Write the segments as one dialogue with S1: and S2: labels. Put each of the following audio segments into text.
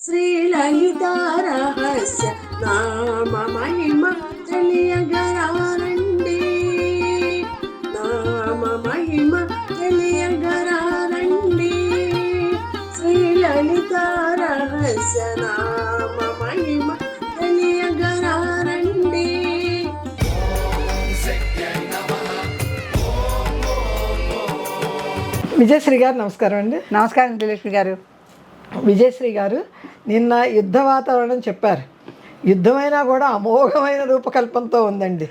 S1: శ్రీలలిత రహస్య నామ మహిమ తెలియగరారండి, నామ మహిమ తెలియగరారండి. శ్రీలలిత రహస్య నామ మహిమ తెలియగరారండి.
S2: విజయశ్రీ గారు నమస్కారం అండి.
S3: నమస్కారం శ్రీలక్ష్మి గారు.
S2: విజయశ్రీ గారు నిన్న యుద్ధ వాతావరణం చెప్పారు. యుద్ధమైనా కూడా అమోఘమైన రూపకల్పనతో ఉందండి.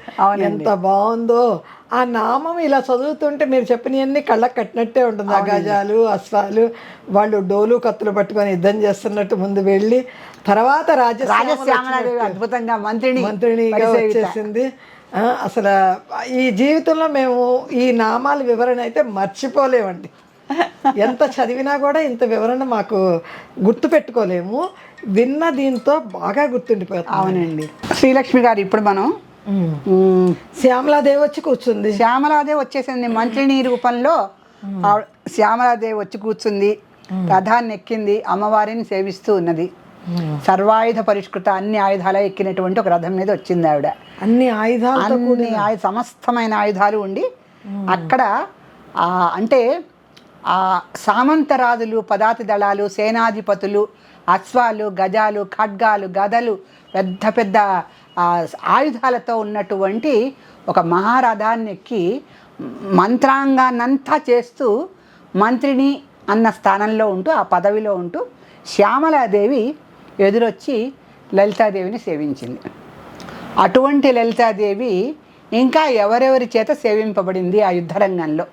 S2: ఎంత బాగుందో ఆ నామం. ఇలా చదువుతుంటే మీరు చెప్పినవన్నీ కళ్ళకు కట్టినట్టే ఉంటుంది. ఆ గజాలు అశ్వాలు వాళ్ళు డోలు కత్తులు పట్టుకొని యుద్ధం చేస్తున్నట్టు ముందు వెళ్ళి తర్వాత
S3: రాజశ్యామలాదేవి అద్భుతంగా
S2: మంత్రినిగా వచ్చేసింది. అసలు ఈ జీవితంలో మేము ఈ నామాల వివరణ అయితే మర్చిపోలేమండి. ఎంత చదివినా కూడా ఇంత వివరణ మాకు గుర్తు పెట్టుకోలేము. విన్న దీంతో బాగా గుర్తుండిపోతుంది.
S3: అవునండి శ్రీలక్ష్మి గారు, ఇప్పుడు మనం
S2: శ్యామలాదేవి వచ్చి కూర్చుంది.
S3: శ్యామలాదేవి వచ్చేసింది మంత్రిని రూపంలో. శ్యామలాదేవి వచ్చి కూర్చుంది, రథాన్ని ఎక్కింది, అమ్మవారిని సేవిస్తూ ఉన్నది. సర్వాయుధ పరిష్కృత, అన్ని ఆయుధాలు ఎక్కినటువంటి ఒక రథం మీద వచ్చింది ఆవిడ.
S2: అన్ని ఆయుధాలు,
S3: సమస్తమైన ఆయుధాలు ఉండి అక్కడ అంటే ఆ సామంతరాజులు, పదాతి దళాలు, సేనాధిపతులు, అశ్వాలు, గజాలు, ఖడ్గాలు, గదలు, పెద్ద పెద్ద ఆయుధాలతో ఉన్నటువంటి ఒక మహారథాన్ని ఎక్కి మంత్రాంగాన్నంతా చేస్తూ మంత్రిని అన్న స్థానంలో ఉంటూ, ఆ పదవిలో ఉంటూ శ్యామలాదేవి ఎదురొచ్చి లలితాదేవిని సేవించింది. అటువంటి లలితాదేవి ఇంకా ఎవరెవరి చేత సేవింపబడింది ఆ యుద్ధరంగంలో?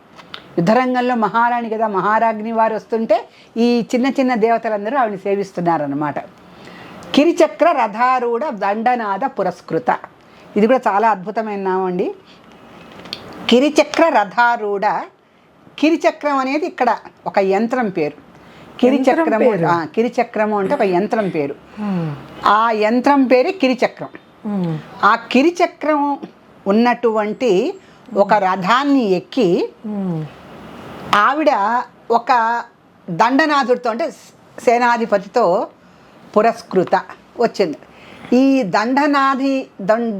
S3: యుద్ధరంగంలో మహారాణి కదా, మహారాజ్ని వారు వస్తుంటే ఈ చిన్న చిన్న దేవతలందరూ ఆవిడని సేవిస్తున్నారన్నమాట. కిరిచక్ర రథారూఢ దండనాద పురస్కృత, ఇది కూడా చాలా అద్భుతమైన నామం అండి. కిరిచక్ర రథారూఢ, కిరిచక్రం అనేది ఇక్కడ ఒక యంత్రం పేరు. కిరిచక్రము అంటే ఒక యంత్రం పేరు. ఆ యంత్రం పేరే కిరిచక్రం. ఆ కిరిచక్రం ఉన్నటువంటి ఒక రథాన్ని ఎక్కి ఆవిడ ఒక దండనాథుడితో అంటే సేనాధిపతితో పురస్కృత వచ్చింది. ఈ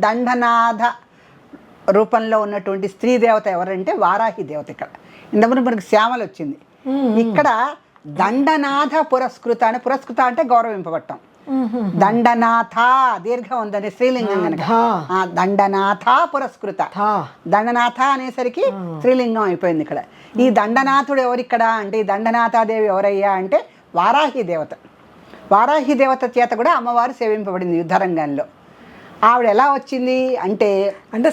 S3: దండనాథ రూపంలో ఉన్నటువంటి స్త్రీ దేవత ఎవరంటే వారాహి దేవత. ఇక్కడ ఇంతకుముందు మనకి శ్యామల వచ్చింది, ఇక్కడ దండనాథ పురస్కృత అని, పురస్కృత అంటే గౌరవింపబడటం. దండనాథ దీర్ఘం ఉందని స్త్రీలింగం కనుక దండనాథ పురస్కృత. దండనాథ అనేసరికి స్త్రీలింగం అయిపోయింది ఇక్కడ. ఈ దండనాథుడు ఎవరిక్కడ అంటే, ఈ దండనాథాదేవి ఎవరయ్యా అంటే వారాహి దేవత. వారాహి దేవత చేత కూడా అమ్మవారు సేవింపబడింది యుద్ధరంగంలో. ఆవిడ ఎలా వచ్చింది అంటే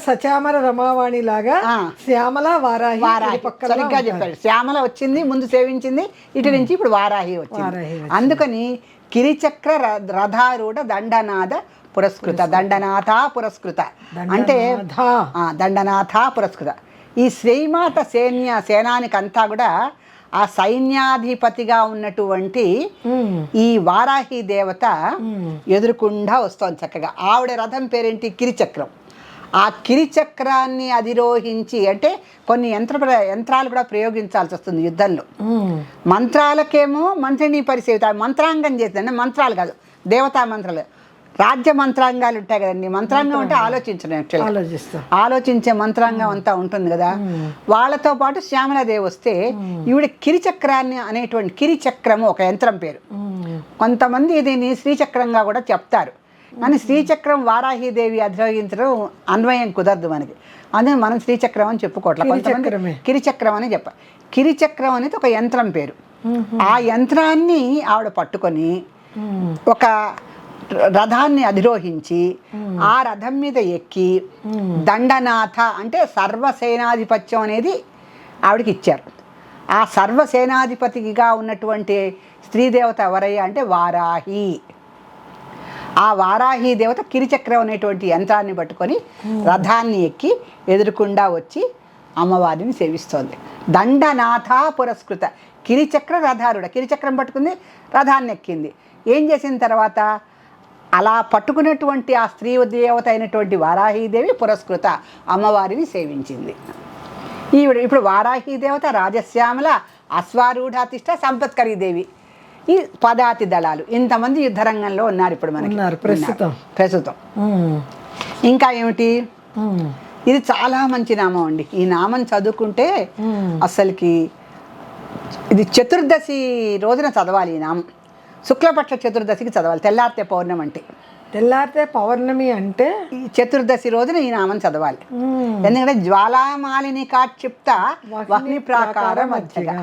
S2: సచామర రమావాణి లాగా శ్యామల వారాహి
S3: సరిగ్గా చెప్పాడు. శ్యామల వచ్చింది ముందు సేవించింది, ఇటు నుంచి ఇప్పుడు వారాహి వచ్చింది. అందుకని కిరిచక్ర రథారూఢ దండనాథ పురస్కృత, దండనాథ పురస్కృత అంటే దండనాథ పురస్కృత. ఈ శ్రీమాత సేనానికంతా కూడా ఆ సైన్యాధిపతిగా ఉన్నటువంటి ఈ వారాహి దేవత ఎదురుకుండా వస్తోంది చక్కగా. ఆవిడ రథం పేరేంటి? కిరిచక్రం. ఆ కిరిచక్రాన్ని అధిరోహించి అంటే కొన్ని యంత్రాలు కూడా ప్రయోగించాల్సి వస్తుంది యుద్ధంలో. మంత్రాలకేమో మంత్రిని పరిసేవిత, మంత్రాంగం చేసిందంటే మంత్రాలు కాదు, దేవతా మంత్రాలు, రాజ్య మంత్రాంగాలు ఉంటాయి కదండి. మంత్రాంగం అంటే ఆలోచించే మంత్రాంగం అంతా ఉంటుంది కదా. వాళ్ళతో పాటు శ్యామలాదేవి వస్తే ఈవిడ కిరిచక్రాన్ని అనేటువంటి, కిరిచక్రము ఒక యంత్రం పేరు. కొంతమంది దీన్ని శ్రీచక్రంగా కూడా చెప్తారు, కానీ శ్రీచక్రం వారాహీదేవి అధిరోహించడం అన్వయం కుదరదు మనకి. అందుకే మనం శ్రీచక్రం అని చెప్పుకోవట్లేదు, కొంతమంది కిరిచక్రం అని చెప్పాలి. కిరిచక్రం అనేది ఒక యంత్రం పేరు. ఆ యంత్రాన్ని ఆవిడ పట్టుకొని ఒక రథాన్ని అధిరోహించి ఆ రథం మీద ఎక్కి దండనాథ అంటే సర్వసేనాధిపత్యం అనేది ఆవిడకి ఇచ్చారు. ఆ సర్వసేనాధిపతిగా ఉన్నటువంటి స్త్రీదేవత ఎవరయ్యా అంటే వారాహి. ఆ వారాహి దేవత కిరిచక్రం అనేటువంటి యంత్రాన్ని పట్టుకొని రథాన్ని ఎక్కి ఎదురుకుండా వచ్చి అమ్మవారిని సేవిస్తోంది. దండనాథ పురస్కృత, కిరిచక్ర రథారుడ, కిరిచక్రం పట్టుకుంది, రథాన్ని ఎక్కింది. ఏం చేసిన తర్వాత అలా పట్టుకున్నటువంటి ఆ స్త్రీ దేవత అయినటువంటి వారాహీదేవి పురస్కృత అమ్మవారిని సేవించింది. ఈవిడ ఇప్పుడు వారాహీ దేవత రాజశ్యామల అశ్వారూఢాతిష్ట సంపత్కరీ దేవి. ఈ పదాతి దళాలు ఇంతమంది యుద్ధరంగంలో ఉన్నారు ఇప్పుడు మనకి
S2: ఉన్నారు ప్రస్తుతం.
S3: ప్రస్తుతం ఇంకా ఏమిటి, ఇది చాలా మంచి నామం అండి. ఈ నామం చదువుకుంటే అసలుకి ఇది చతుర్దశి రోజున చదవాలి. ఈ నామం శుక్లపక్ష చతుర్దశికి చదవాలి. తెల్లారితే పౌర్ణమి అంటే,
S2: తెల్లారితే పౌర్ణమి అంటే
S3: ఈ చతుర్దశి రోజున ఈ నామం చదవాలి. ఎందుకంటే జ్వాలామాలిని కాక్షిప్త వహ్ని ప్రాకార మధ్యగా.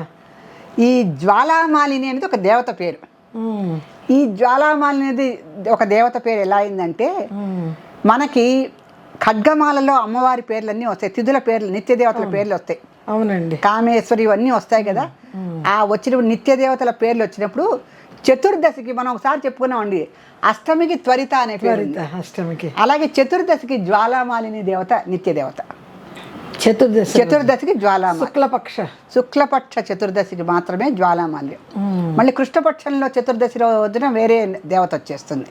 S3: ఈ జ్వాలామాలిని అనేది ఒక దేవత పేరు. ఈ జ్వాలామాలిని అనేది ఒక దేవత పేరు ఎలా అయిందంటే, మనకి ఖడ్గమాలలో అమ్మవారి పేర్లన్నీ వస్తాయి, తిథుల పేర్లు, నిత్య దేవతల పేర్లు వస్తాయి.
S2: అవునండి,
S3: కామేశ్వరి ఇవన్నీ వస్తాయి కదా. ఆ వచ్చినప్పుడు నిత్య దేవతల పేర్లు వచ్చినప్పుడు చతుర్దశికి మనం ఒకసారి చెప్పుకున్నామండి, అష్టమికి త్వరిత అనే పేరు ఉంది.
S2: అష్టమికి.
S3: అలాగే చతుర్దశికి జ్వాలామాలిని దేవత నిత్య దేవత.
S2: చతుర్దశికి
S3: జ్వాలామాలి శుక్లపక్ష చతుర్దశికి మాత్రమే జ్వాలామాల్యం. మళ్ళీ కృష్ణపక్షంలో చతుర్దశి రోజున వేరే దేవత వచ్చేస్తుంది.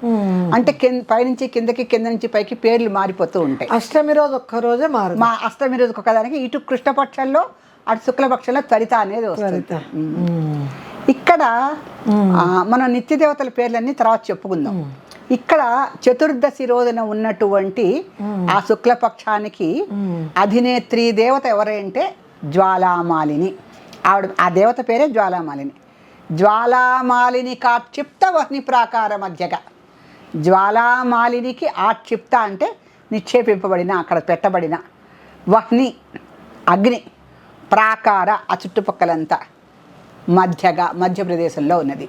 S3: అంటే పైనుంచి కిందకి, కింద నుంచి పైకి పేర్లు మారిపోతూ ఉంటాయి.
S2: అష్టమి రోజు ఒక్క రోజే మారు.
S3: మా అష్టమి రోజు ఒక్కదానికి ఇటు కృష్ణపక్షంలో అటు శుక్లపక్షంలో త్వరిత అనేది వస్తుంది. ఇక్కడ మనం నిత్య దేవతల పేర్లన్నీ తర్వాత చెప్పుకుందాం. ఇక్కడ చతుర్దశి రోజున ఉన్నటువంటి ఆ శుక్లపక్షానికి అధినేత్రి దేవత ఎవరంటే జ్వాలామాలిని. ఆవిడ ఆ దేవత పేరే జ్వాలామాలిని. జ్వాలామాలిని కాక్షిప్త వహ్ని ప్రాకార మధ్యగా. జ్వాలామాలినికి ఆక్షిప్త అంటే నిక్షేపింపబడిన, అక్కడ పెట్టబడిన, వహ్ని అగ్ని, ప్రాకార ఆ చుట్టుపక్కలంతా, మధ్యగా మధ్యప్రదేశంలో ఉన్నది.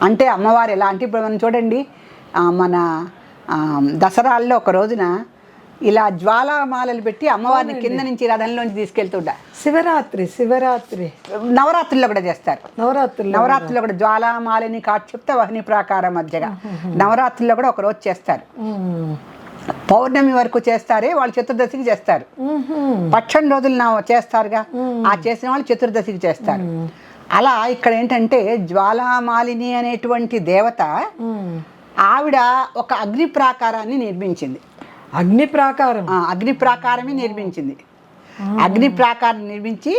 S3: అంటే అమ్మవారు ఎలా అంటే, ఇప్పుడు మనం చూడండి మన దసరాల్లో ఒక రోజున ఇలా జ్వాలామాలలు పెట్టి అమ్మవారిని కింద నుంచి రథంలోంచి తీసుకెళ్తుంటా.
S2: శివరాత్రి
S3: నవరాత్రుల్లో కూడా చేస్తారు. నవరాత్రుల్లో కూడా జ్వాలామాలిని కాక్షిప్త వహ్ని ప్రాకార మధ్యగా నవరాత్రుల్లో కూడా ఒక రోజు చేస్తారు. పౌర్ణమి వరకు చేస్తారే వాళ్ళు చతుర్దశికి చేస్తారు. పక్షం రోజులు చేస్తారుగా, ఆ చేసిన వాళ్ళు చతుర్దశికి చేస్తారు. అలా ఇక్కడ ఏంటంటే జ్వాలామాలిని అనేటువంటి దేవత ఆవిడ ఒక అగ్ని ప్రాకారాన్ని నిర్మించింది. అగ్ని ప్రాకారమే నిర్మించింది. అగ్ని ప్రాకారం నిర్మించి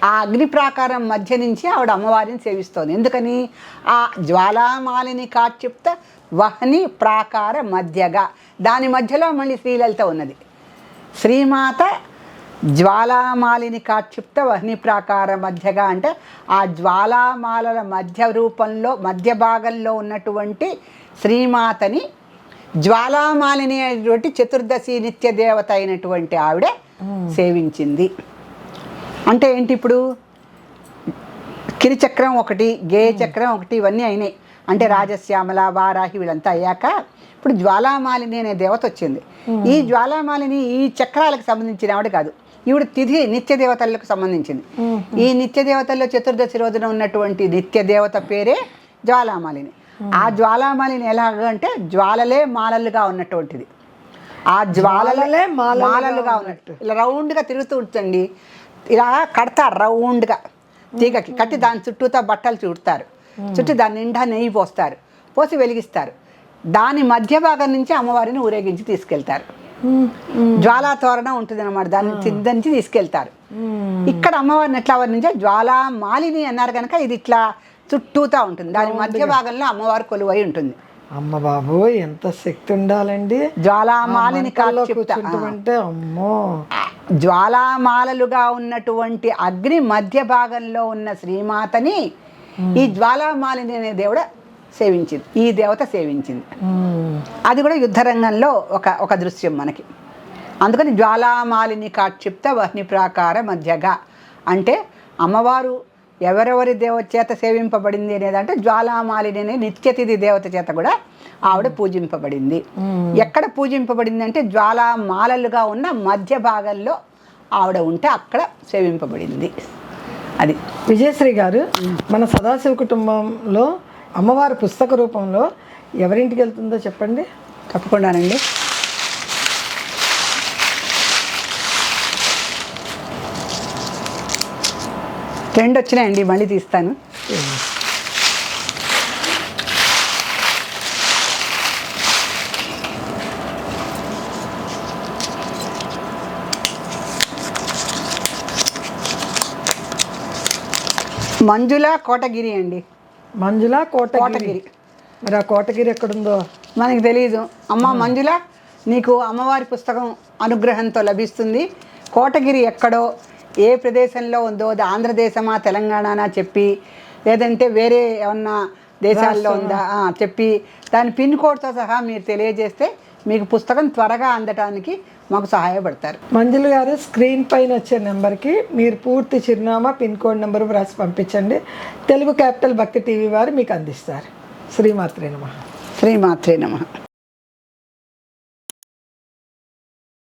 S3: ఆ అగ్ని ప్రాకారం మధ్య నుంచి ఆవిడ అమ్మవారిని సేవిస్తోంది. ఎందుకని, ఆ జ్వాలామాలిని కాక్షిప్త వహ్ని ప్రాకార మధ్యగా, దాని మధ్యలో మళ్ళీ శ్రీలలిత ఉన్నది. శ్రీమాత జ్వాలామాలిని కాక్షిప్త వహ్ని ప్రాకార మధ్యగా అంటే ఆ జ్వాలామాలల మధ్య రూపంలో మధ్య భాగంలో ఉన్నటువంటి శ్రీమాతని జ్వాలామాలిని అయినటువంటి చతుర్దశి నిత్య దేవత అయినటువంటి ఆవిడ సేవించింది. అంటే ఏంటి, ఇప్పుడు కిరిచక్రం ఒకటి, గేయ చక్రం ఒకటి, ఇవన్నీ అయినాయి. అంటే రాజశ్యామల, వారాహి వీళ్ళంతా అయ్యాక ఇప్పుడు జ్వాలామాలిని అనే దేవత వచ్చింది. ఈ జ్వాలామాలిని ఈ చక్రాలకు సంబంధించిన ఆవిడ కాదు, ఈవిడ తిథి నిత్య దేవతలకు సంబంధించింది. ఈ నిత్య దేవతల్లో చతుర్దశి రోజున ఉన్నటువంటి నిత్య దేవత పేరే జ్వాలామాలిని. ఆ జ్వాలామాలిని ఎలాగంటే జ్వాలలే మాలలుగా ఉన్నటువంటిది. ఆ జ్వాలలే మాలలుగా ఉన్నట్టు ఇలా రౌండ్గా తిరుగుతూ ఉంటుంది. ఇలా కడతారు రౌండ్గా తీగకి కట్టి, దాని చుట్టూతో బట్టలు చుడతారు, చుట్టూ దాని నిండా నెయ్యి పోస్తారు, పోసి వెలిగిస్తారు. దాని మధ్య భాగం నుంచి అమ్మవారిని ఊరేగించి తీసుకెళ్తారు. జ్వాలా తోరణం ఉంటుంది అనమాట, దాన్ని కిందంచి తీసుకెళ్తారు. ఇక్కడ అమ్మవారిని ఎట్లా వర్ణించే, జ్వాలామాలిని అన్నారు కనుక ఇది ఇట్లా చుట్టూతా ఉంటుంది. దాని మధ్య భాగంలో అమ్మవారు కొలువై ఉంటుంది.
S2: అమ్మ బాబు ఎంత శక్తి ఉండాలండి.
S3: జ్వాలామాలిని
S2: అంటే అమ్మో,
S3: జ్వాలామాలలుగా ఉన్నటువంటి అగ్ని మధ్య భాగంలో ఉన్న శ్రీమాతని ఈ జ్వాలామాలిని అనే దేవుడు సేవించింది. ఈ దేవత సేవించింది. అది కూడా యుద్ధరంగంలో ఒక దృశ్యం మనకి. అందుకని జ్వాలామాలిని కాక్షిప్త వహ్ని ప్రాకార మధ్యగా అంటే అమ్మవారు ఎవరెవరి దేవత చేత సేవింపబడింది అనేదంటే జ్వాలామాలిని అనే నిత్యతిథి దేవత చేత కూడా ఆవిడ పూజింపబడింది. ఎక్కడ పూజింపబడింది అంటే జ్వాలామాలలుగా ఉన్న మధ్య భాగంలో ఆవిడ ఉంటే అక్కడ సేవింపబడింది. అది
S2: విజయశ్రీ గారు, మన సదాశివ కుటుంబంలో అమ్మవారి పుస్తక రూపంలో ఎవరింటికి వెళ్తుందో చెప్పండి.
S3: తప్పకుండానండి. రెండు వచ్చినాయండి, మళ్ళీ తీస్తాను. మంజుల కోటగిరి అండి.
S2: మంజుల కోటగిరి.
S3: కోటగిరి.
S2: మరి ఆ కోటగిరి ఎక్కడుందో
S3: మనకి తెలియదు. అమ్మ మంజుల, నీకు అమ్మవారి పుస్తకం అనుగ్రహంతో లభిస్తుంది. కోటగిరి ఎక్కడో ఏ ప్రదేశంలో ఉందో, అది ఆంధ్రదేశమా తెలంగాణనా చెప్పి, లేదంటే వేరే ఏమన్నా దేశాల్లో ఉందా చెప్పి దాని పిన్ కోడ్తో సహా మీరు తెలియజేస్తే మీకు పుస్తకం త్వరగా అందటానికి మాకు సహాయపడతారు.
S2: మంజుల గారు, స్క్రీన్ పైన వచ్చే నెంబర్కి మీరు పూర్తి చిరునామా, పిన్ కోడ్ నెంబరు వ్రాసి పంపించండి. తెలుగు క్యాపిటల్ భక్తి టీవీ వారు మీకు అందిస్తారు. శ్రీమాత్రే నమః.
S3: శ్రీమాత్రే నమః.